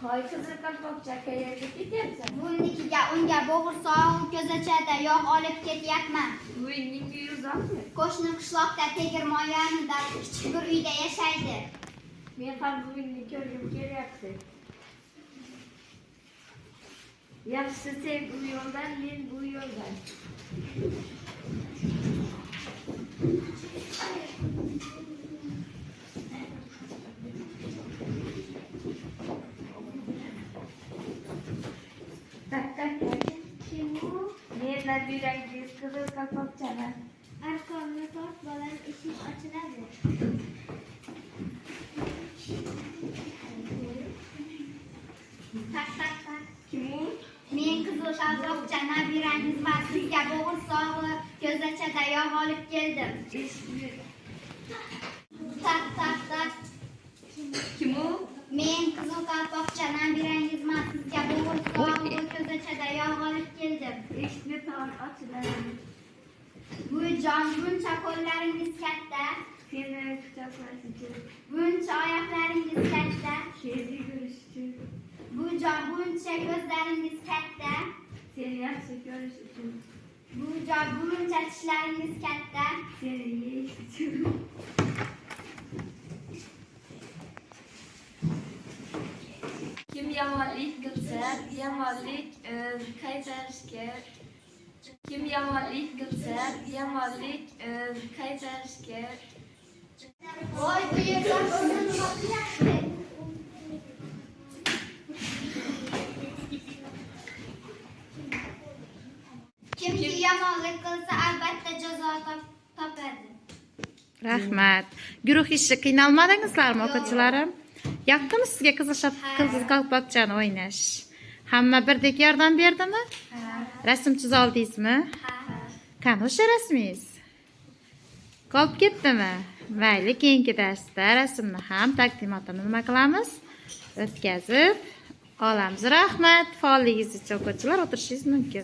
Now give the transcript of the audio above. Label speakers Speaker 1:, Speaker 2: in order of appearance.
Speaker 1: Hoy qizil qalpoqcha qayerga ketyapsan?
Speaker 2: Buvinikiga unga bo'g'irsoq, ko'zachada yog' olib ketyapman.
Speaker 1: Buvingning uyi uzoqmi?
Speaker 2: Qo'shni qishloqda tegirmon yonida kichik bir uyda yashaydi.
Speaker 1: Men ham buvingni ko'rgim kelyapti. Yaxshisi sen u yo'ldan, men bu yo'ldan.
Speaker 2: Kim u?
Speaker 1: Men nabirangiz qizil qalpoqchaman.
Speaker 2: Arqonni tort, bolam, eshik ochiladi. Tak.
Speaker 1: Kim u?
Speaker 2: Men qizil qalpoqcha nabirangizman. Sizga bo'g'irsoq, ko'zachada yog' olib keldim. Tak.
Speaker 1: Kim u?
Speaker 2: Men qizil qalpoqcha nabirangizman. Sizga bo'g'irsoq, ko'zachada yog' olib keldim.
Speaker 1: Eshikni tom ochiladi.
Speaker 2: Buvijon, buncha qo'llaringiz katta,
Speaker 1: Seni quchoqlash uchun,
Speaker 2: buncha oyoqlaringiz katta.
Speaker 1: seni yugurish uchun,
Speaker 2: Buvijon, buncha ko'zlaringiz katta,
Speaker 1: seni yaxshi ko'rish uchun,
Speaker 2: buvijon, buncha tishlaringiz katta.
Speaker 1: seni yeyish uchun. Kim yomonlik qilsa, yomonlik qaytarishga Kim yomonlik qilsa, yomonlik qaytarishga
Speaker 2: Voy, bu yerda o'zini topyapti. Kimki yomonlik qilsa, albatta jazo topadi.
Speaker 3: Rahmat. Guruh ishi qiynalmadingizlarmi, o'quvchilarim? Yoqdimi sizga qizil qalpoqchani o'ynash? Hamma birdek yordam berdimi? Rasm chiza oldingizmi? Qani o'sha rasmingiz? Qolib ketdimi? Mayli, keyingi darsda rasmni ham taqdimotini nima qilamiz? O'tkazib olamiz. Rahmat. Faolligingiz uchun o'quvchilar o'tirishingiz mumkin.